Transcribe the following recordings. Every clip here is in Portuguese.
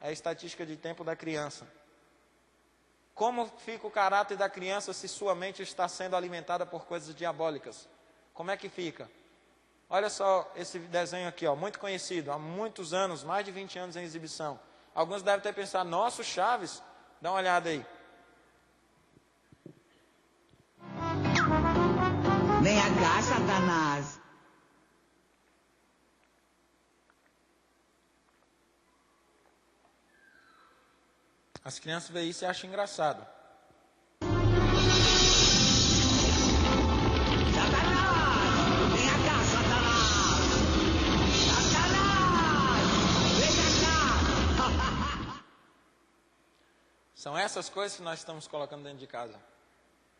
é a estatística de tempo da criança. Como fica o caráter da criança se sua mente está sendo alimentada por coisas diabólicas? Como é que fica? Olha só esse desenho aqui, ó, muito conhecido, há muitos anos, mais de 20 anos em exibição. Alguns devem ter pensado, nossa, Chaves, dá uma olhada aí. Vem cá, Satanás. As crianças veem isso e acham engraçado. Satanás! Vem cá, Satanás! Satanás! Vem cá! São essas coisas que nós estamos colocando dentro de casa.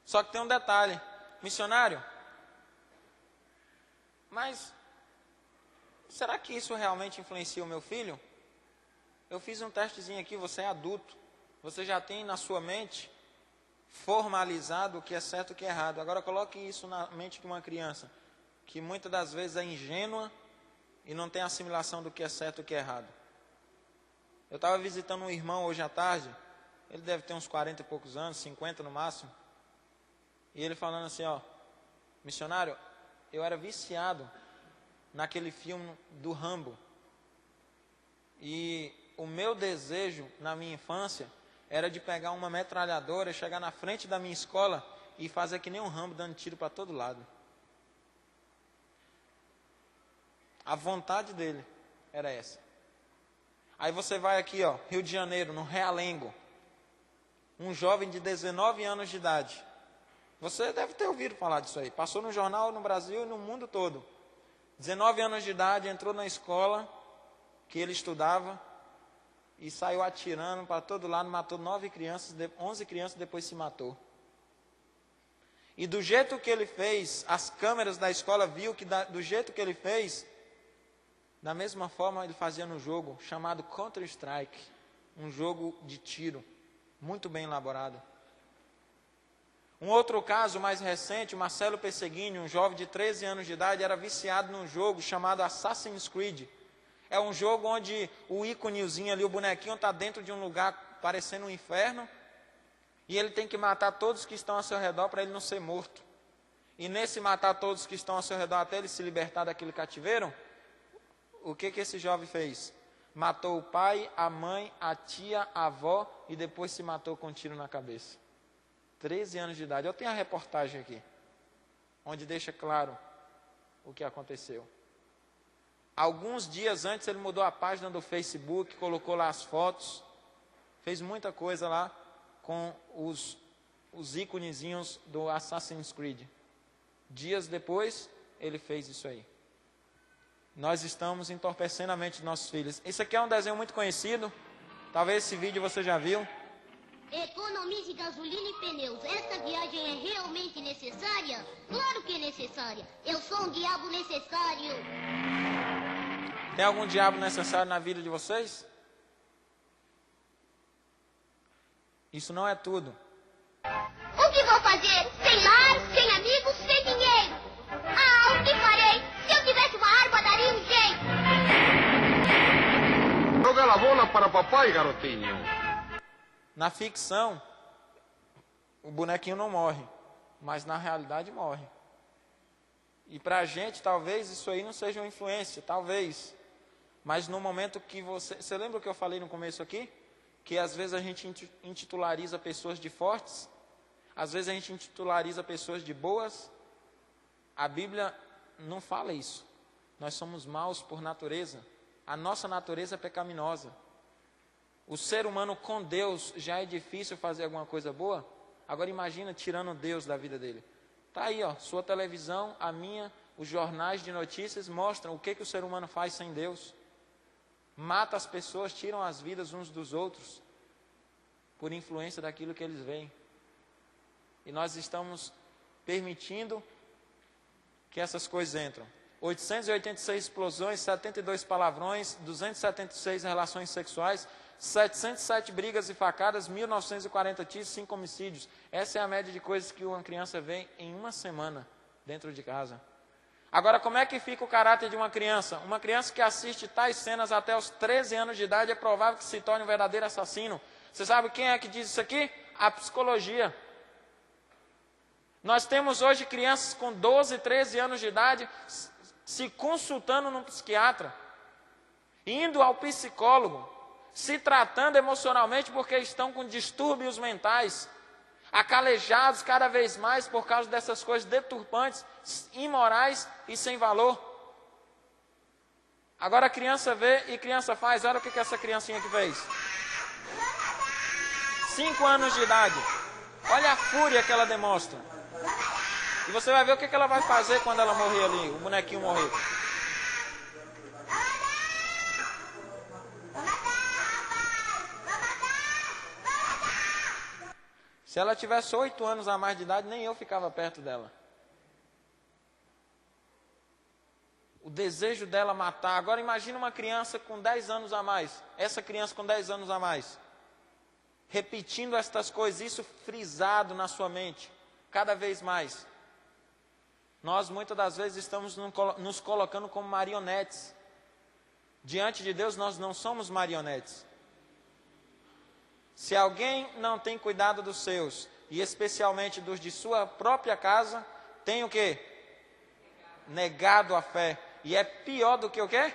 Só que tem um detalhe. Missionário, mas será que isso realmente influencia o meu filho? Eu fiz um testezinho aqui, você é adulto. Você já tem na sua mente formalizado o que é certo e o que é errado. Agora coloque isso na mente de uma criança, que muitas das vezes é ingênua e não tem assimilação do que é certo e o que é errado. Eu estava visitando um irmão hoje à tarde, ele deve ter uns 40 e poucos anos, 50 no máximo. E ele falando assim, ó, missionário, eu era viciado naquele filme do Rambo. E o meu desejo na minha infância era de pegar uma metralhadora, chegar na frente da minha escola e fazer que nem um Rambo dando tiro para todo lado. A vontade dele era essa. Aí você vai aqui, ó, Rio de Janeiro, no Realengo. Um jovem de 19 anos de idade. Você deve ter ouvido falar disso aí. Passou no jornal no Brasil e no mundo todo. 19 anos de idade, entrou na escola que ele estudava e saiu atirando para todo lado, matou 11 crianças, depois se matou. E do jeito que ele fez, as câmeras da escola viu que do jeito que ele fez, da mesma forma ele fazia no jogo chamado Counter-Strike, um jogo de tiro, muito bem elaborado. Um outro caso mais recente, o Marcelo Perseguini, um jovem de 13 anos de idade, era viciado num jogo chamado Assassin's Creed. É um jogo onde o íconezinho ali, o bonequinho, está dentro de um lugar parecendo um inferno. E ele tem que matar todos que estão ao seu redor para ele não ser morto. E nesse matar todos que estão ao seu redor até ele se libertar daquele cativeiro, o que esse jovem fez? Matou o pai, a mãe, a tia, a avó e depois se matou com um tiro na cabeça. 13 anos de idade. Eu tenho a reportagem aqui, onde deixa claro o que aconteceu. Alguns dias antes ele mudou a página do Facebook, colocou lá as fotos, fez muita coisa lá com os íconezinhos do Assassin's Creed. Dias depois, ele fez isso aí. Nós estamos entorpecendo a mente dos nossos filhos. Isso aqui é um desenho muito conhecido, talvez esse vídeo você já viu. Economize gasolina e pneus. Essa viagem é realmente necessária? Claro que é necessária. Eu sou um diabo necessário. Tem algum diabo necessário na vida de vocês? Isso não é tudo. O que vou fazer? Sem lar, sem amigos, sem dinheiro. Ah, o que farei? Se eu tivesse uma arma, daria um jeito. Joga a bola para papai, garotinho. Na ficção, o bonequinho não morre, mas na realidade morre. E para a gente, talvez isso aí não seja uma influência, talvez. Mas no momento que você lembra o que eu falei no começo aqui? Que às vezes a gente intitulariza pessoas de fortes, às vezes a gente intitulariza pessoas de boas. A Bíblia não fala isso. Nós somos maus por natureza. A nossa natureza é pecaminosa. O ser humano com Deus já é difícil fazer alguma coisa boa. Agora imagina tirando Deus da vida dele. Está aí, ó, sua televisão, a minha, os jornais de notícias mostram o que o ser humano faz sem Deus. Mata as pessoas, tiram as vidas uns dos outros por influência daquilo que eles veem. E nós estamos permitindo que essas coisas entram. 886 explosões, 72 palavrões, 276 relações sexuais, 707 brigas e facadas, 1940 tiros, 5 homicídios. Essa é a média de coisas que uma criança vê em uma semana dentro de casa. Agora, como é que fica o caráter de uma criança? Uma criança que assiste tais cenas até os 13 anos de idade é provável que se torne um verdadeiro assassino. Você sabe quem é que diz isso aqui? A psicologia. Nós temos hoje crianças com 12, 13 anos de idade se consultando num psiquiatra, indo ao psicólogo, se tratando emocionalmente porque estão com distúrbios mentais, acalejados cada vez mais por causa dessas coisas deturpantes, imorais e sem valor. Agora a criança vê e criança faz. Olha o que essa criancinha aqui fez. 5 anos de idade. Olha a fúria que ela demonstra. E você vai ver o que ela vai fazer quando ela morrer ali, o bonequinho morrer. Se ela tivesse 8 anos a mais de idade, nem eu ficava perto dela. O desejo dela matar. Agora imagine uma criança com 10 anos a mais. Essa criança com 10 anos a mais. Repetindo estas coisas, isso frisado na sua mente. Cada vez mais. Nós muitas das vezes estamos nos colocando como marionetes. Diante de Deus nós não somos marionetes. Se alguém não tem cuidado dos seus, e especialmente dos de sua própria casa, tem o quê? Negado a fé. E é pior do que o quê?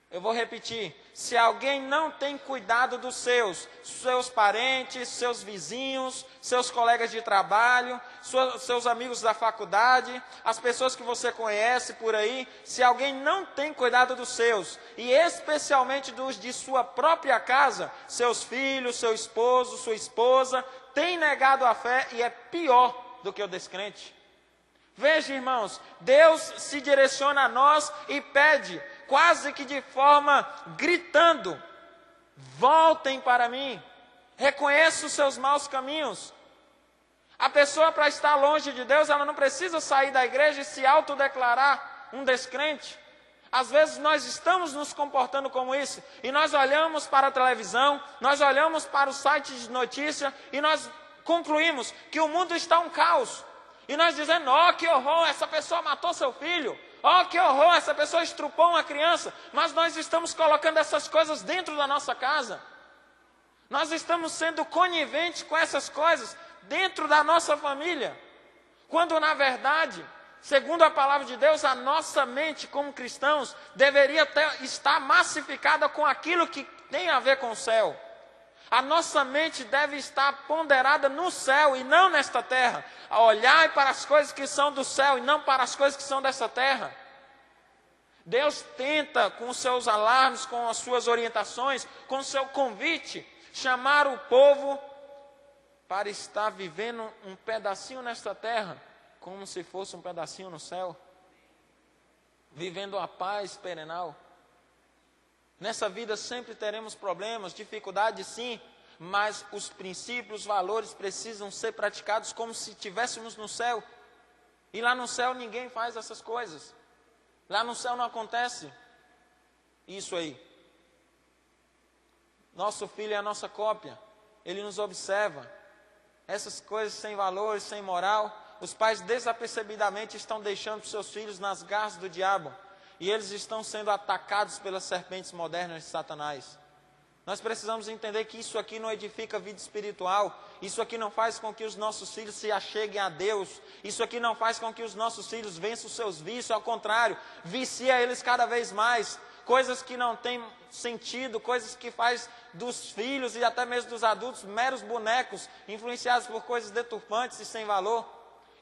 Eu vou repetir. Se alguém não tem cuidado dos seus parentes, seus vizinhos, seus colegas de trabalho, seus amigos da faculdade, as pessoas que você conhece por aí, se alguém não tem cuidado dos seus, e especialmente dos de sua própria casa, seus filhos, seu esposo, sua esposa, tem negado a fé e é pior do que o descrente. Veja, irmãos, Deus se direciona a nós e pede, quase que de forma gritando, voltem para mim, reconheça os seus maus caminhos. A pessoa, para estar longe de Deus, ela não precisa sair da igreja e se autodeclarar um descrente. Às vezes nós estamos nos comportando como isso, e nós olhamos para a televisão, nós olhamos para o site de notícia, e nós concluímos que o mundo está um caos. E nós dizemos, ó, que horror, essa pessoa matou seu filho. Ó, que horror, essa pessoa estrupou uma criança. Mas nós estamos colocando essas coisas dentro da nossa casa. Nós estamos sendo coniventes com essas coisas dentro da nossa família. Quando, na verdade, segundo a palavra de Deus, a nossa mente como cristãos deveria estar massificada com aquilo que tem a ver com o céu. A nossa mente deve estar ponderada no céu e não nesta terra. A olhar para as coisas que são do céu e não para as coisas que são dessa terra. Deus tenta, com os seus alarmes, com as suas orientações, com o seu convite, chamar o povo para estar vivendo um pedacinho nesta terra, como se fosse um pedacinho no céu. Vivendo a paz perenal. Nessa vida sempre teremos problemas, dificuldades sim, mas os princípios, os valores precisam ser praticados como se estivéssemos no céu. E lá no céu ninguém faz essas coisas. Lá no céu não acontece isso aí. Nosso filho é a nossa cópia, ele nos observa. Essas coisas sem valores, sem moral, os pais desapercebidamente estão deixando seus filhos nas garras do diabo. E eles estão sendo atacados pelas serpentes modernas de Satanás. Nós precisamos entender que isso aqui não edifica a vida espiritual. Isso aqui não faz com que os nossos filhos se acheguem a Deus. Isso aqui não faz com que os nossos filhos vençam os seus vícios. Ao contrário, vicia eles cada vez mais. Coisas que não têm sentido, coisas que faz dos filhos e até mesmo dos adultos meros bonecos, influenciados por coisas deturpantes e sem valor.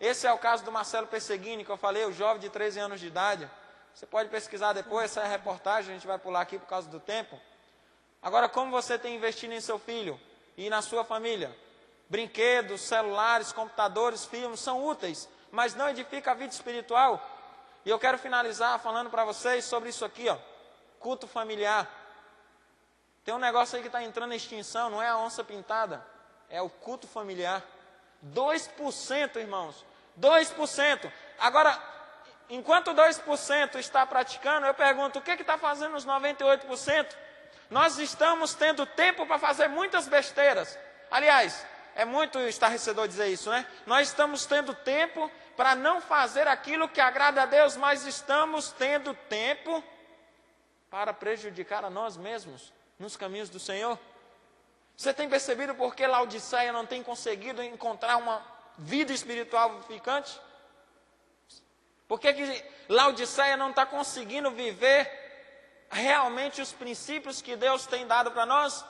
Esse é o caso do Marcelo Perseguini, que eu falei, o jovem de 13 anos de idade. Você pode pesquisar depois, essa é a reportagem, a gente vai pular aqui por causa do tempo. Agora, como você tem investido em seu filho e na sua família? Brinquedos, celulares, computadores, filmes são úteis, mas não edifica a vida espiritual. E eu quero finalizar falando para vocês sobre isso aqui, ó, culto familiar. Tem um negócio aí que está entrando em extinção, não é a onça pintada, é o culto familiar. 2%, irmãos, 2%. Agora, enquanto 2% está praticando, eu pergunto, o que está fazendo os 98%? Nós estamos tendo tempo para fazer muitas besteiras. Aliás, é muito estarrecedor dizer isso, né? Nós estamos tendo tempo para não fazer aquilo que agrada a Deus, mas estamos tendo tempo para prejudicar a nós mesmos nos caminhos do Senhor. Você tem percebido por que Laodiceia não tem conseguido encontrar uma vida espiritual vivificante? Por que Laodiceia não está conseguindo viver realmente os princípios que Deus tem dado para nós?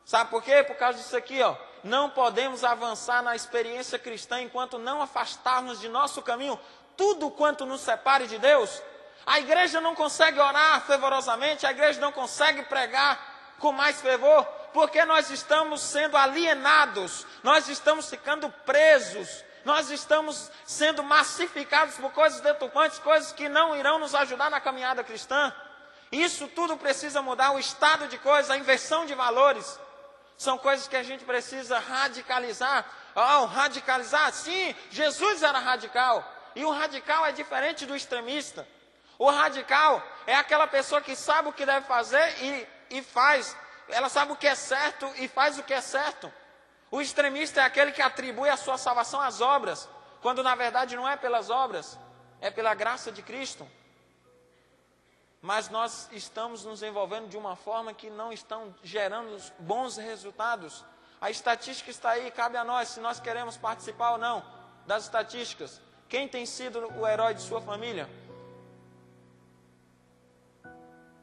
Sabe por quê? Por causa disso aqui, ó. Não podemos avançar na experiência cristã enquanto não afastarmos de nosso caminho tudo quanto nos separe de Deus. A igreja não consegue orar fervorosamente, a igreja não consegue pregar com mais fervor, porque nós estamos sendo alienados, nós estamos ficando presos, nós estamos sendo massificados por coisas deturpantes, coisas que não irão nos ajudar na caminhada cristã. Isso tudo precisa mudar, o estado de coisas, a inversão de valores. São coisas que a gente precisa radicalizar. Radicalizar, sim, Jesus era radical. E o radical é diferente do extremista. O radical é aquela pessoa que sabe o que deve fazer e faz. Ela sabe o que é certo e faz o que é certo. O extremista é aquele que atribui a sua salvação às obras, quando na verdade não é pelas obras, é pela graça de Cristo. Mas nós estamos nos envolvendo de uma forma que não estão gerando bons resultados. A estatística está aí, cabe a nós, se nós queremos participar ou não das estatísticas. Quem tem sido o herói de sua família?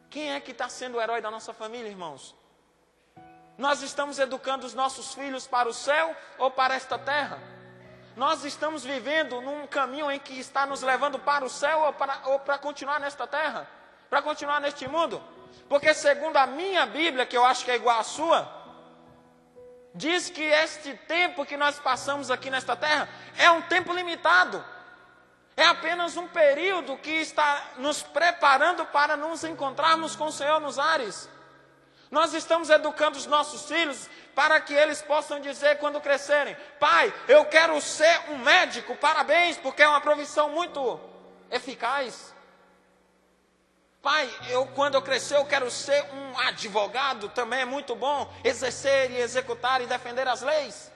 Quem é que está sendo o herói da nossa família, irmãos? Nós estamos educando os nossos filhos para o céu ou para esta terra? Nós estamos vivendo num caminho em que está nos levando para o céu ou para continuar nesta terra? Para continuar neste mundo? Porque segundo a minha Bíblia, que eu acho que é igual à sua, diz que este tempo que nós passamos aqui nesta terra é um tempo limitado. É apenas um período que está nos preparando para nos encontrarmos com o Senhor nos ares. Nós estamos educando os nossos filhos para que eles possam dizer quando crescerem: pai, eu quero ser um médico, parabéns, porque é uma profissão muito eficaz. Pai, quando eu crescer eu quero ser um advogado, também é muito bom, exercer e executar e defender as leis.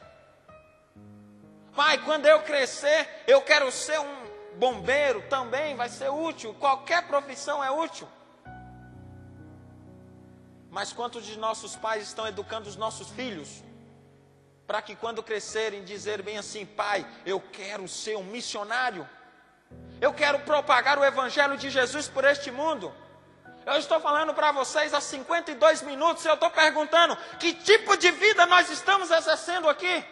Pai, quando eu crescer eu quero ser um bombeiro, também vai ser útil, qualquer profissão é útil. Mas quantos de nossos pais estão educando os nossos filhos para que quando crescerem dizer bem assim: pai, eu quero ser um missionário, eu quero propagar o evangelho de Jesus por este mundo. Eu estou falando para vocês há 52 minutos, eu estou perguntando: que tipo de vida nós estamos exercendo aqui?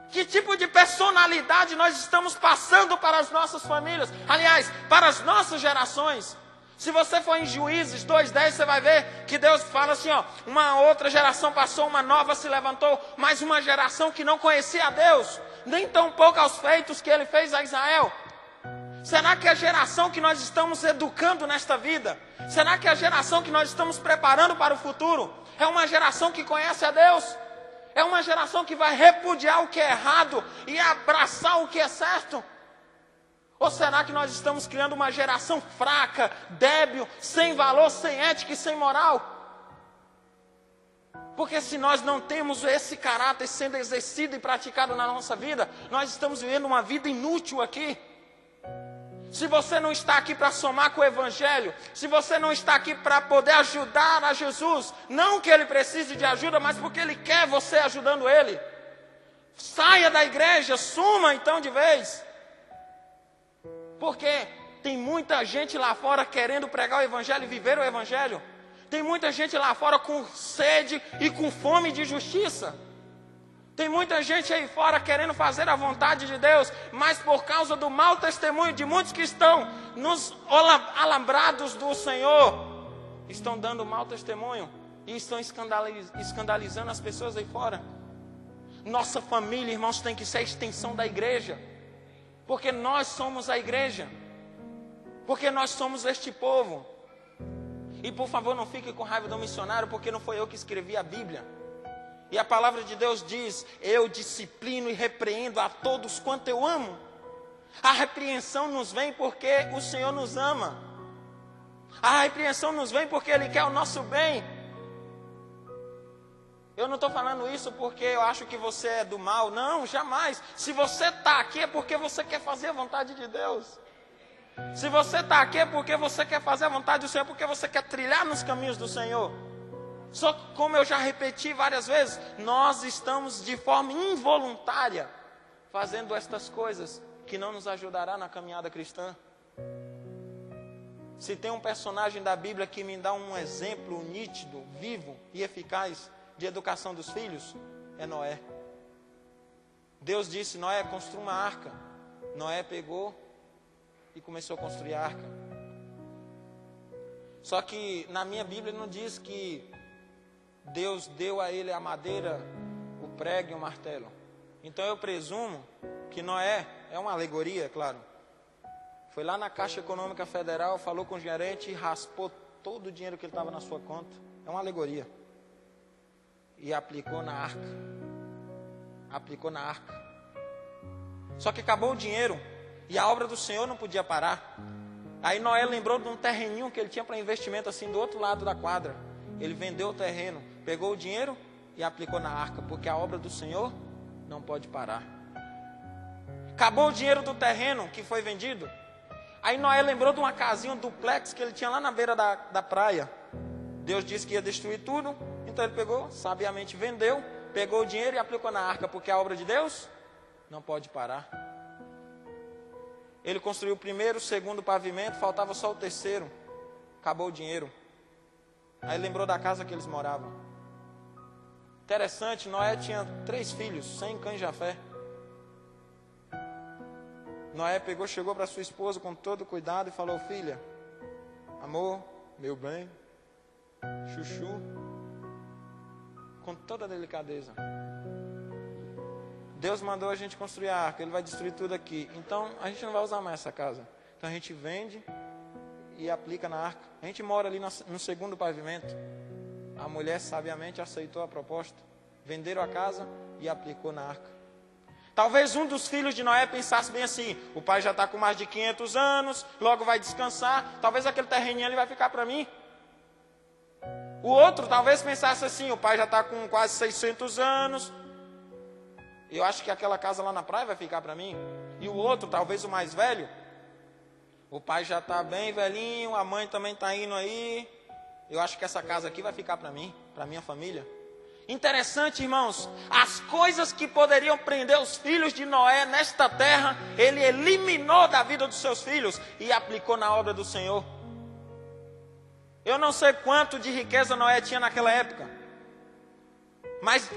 Que tipo de personalidade nós estamos passando para as nossas famílias? Aliás, para as nossas gerações. Se você for em Juízes 2:10, você vai ver que Deus fala assim, ó: uma outra geração passou, uma nova se levantou, mas uma geração que não conhecia a Deus, nem tão pouco aos feitos que Ele fez a Israel. Será que a geração que nós estamos educando nesta vida, será que a geração que nós estamos preparando para o futuro, é uma geração que conhece a Deus? É uma geração que vai repudiar o que é errado e abraçar o que é certo? Ou será que nós estamos criando uma geração fraca, débil, sem valor, sem ética e sem moral? Porque se nós não temos esse caráter sendo exercido e praticado na nossa vida, nós estamos vivendo uma vida inútil aqui. Se você não está aqui para somar com o Evangelho, se você não está aqui para poder ajudar a Jesus, não que Ele precise de ajuda, mas porque Ele quer você ajudando Ele, saia da igreja, suma então de vez. Porque tem muita gente lá fora querendo pregar o Evangelho e viver o Evangelho. Tem muita gente lá fora com sede e com fome de justiça. Tem muita gente aí fora querendo fazer a vontade de Deus, mas por causa do mau testemunho de muitos que estão nos alambrados do Senhor, estão dando mau testemunho e estão escandalizando as pessoas aí fora. Nossa família, irmãos, tem que ser a extensão da igreja, porque nós somos a igreja, porque nós somos este povo. E por favor, não fique com raiva do missionário, porque não foi eu que escrevi a Bíblia. E a palavra de Deus diz: eu disciplino e repreendo a todos quanto eu amo. A repreensão nos vem porque o Senhor nos ama. A repreensão nos vem porque Ele quer o nosso bem. Eu não estou falando isso porque eu acho que você é do mal. Não, jamais. Se você está aqui é porque você quer fazer a vontade de Deus. Se você está aqui é porque você quer fazer a vontade do Senhor, porque você quer trilhar nos caminhos do Senhor. Só que, como eu já repeti várias vezes, nós estamos de forma involuntária fazendo estas coisas que não nos ajudará na caminhada cristã. Se tem um personagem da Bíblia que me dá um exemplo nítido, vivo e eficaz de educação dos filhos, é Noé. Deus disse: Noé, construa uma arca. Noé pegou e começou a construir a arca. Só que na minha Bíblia não diz que Deus deu a ele a madeira, o prego e o martelo. Então eu presumo que Noé é uma alegoria, claro. Foi lá na Caixa Econômica Federal, falou com o gerente e raspou todo o dinheiro que ele estava na sua conta. É uma alegoria. E aplicou na arca. Aplicou na arca. Só que acabou o dinheiro e a obra do Senhor não podia parar. Aí Noé lembrou de um terreninho que ele tinha para investimento assim do outro lado da quadra. Ele vendeu o terreno, pegou o dinheiro e aplicou na arca, porque a obra do Senhor não pode parar. Acabou o dinheiro do terreno que foi vendido. Aí Noé lembrou de uma casinha, um duplex que ele tinha lá na beira da praia. Deus disse que ia destruir tudo, então ele pegou, sabiamente vendeu, pegou o dinheiro e aplicou na arca, porque a obra de Deus não pode parar. Ele construiu o primeiro, o segundo pavimento, faltava só o terceiro. Acabou o dinheiro. Aí lembrou da casa que eles moravam. Interessante, Noé tinha 3 filhos, sem cães de fé. Noé pegou, chegou para sua esposa com todo cuidado e falou: filha, amor, meu bem, chuchu, com toda a delicadeza. Deus mandou a gente construir a arca, Ele vai destruir tudo aqui. Então a gente não vai usar mais essa casa. Então a gente vende e aplica na arca. A gente mora ali no segundo pavimento. A mulher sabiamente aceitou a proposta. Venderam a casa e aplicou na arca. Talvez um dos filhos de Noé pensasse bem assim: o pai já está com mais de 500 anos, logo vai descansar, talvez aquele terreninho ali vai ficar para mim. O outro talvez pensasse assim: o pai já está com quase 600 anos, eu acho que aquela casa lá na praia vai ficar para mim. E o outro, talvez o mais velho, o pai já está bem velhinho, a mãe também está indo aí, eu acho que essa casa aqui vai ficar para mim, para minha família. Interessante, irmãos, as coisas que poderiam prender os filhos de Noé nesta terra, ele eliminou da vida dos seus filhos e aplicou na obra do Senhor. Eu não sei quanto de riqueza Noé tinha naquela época, mas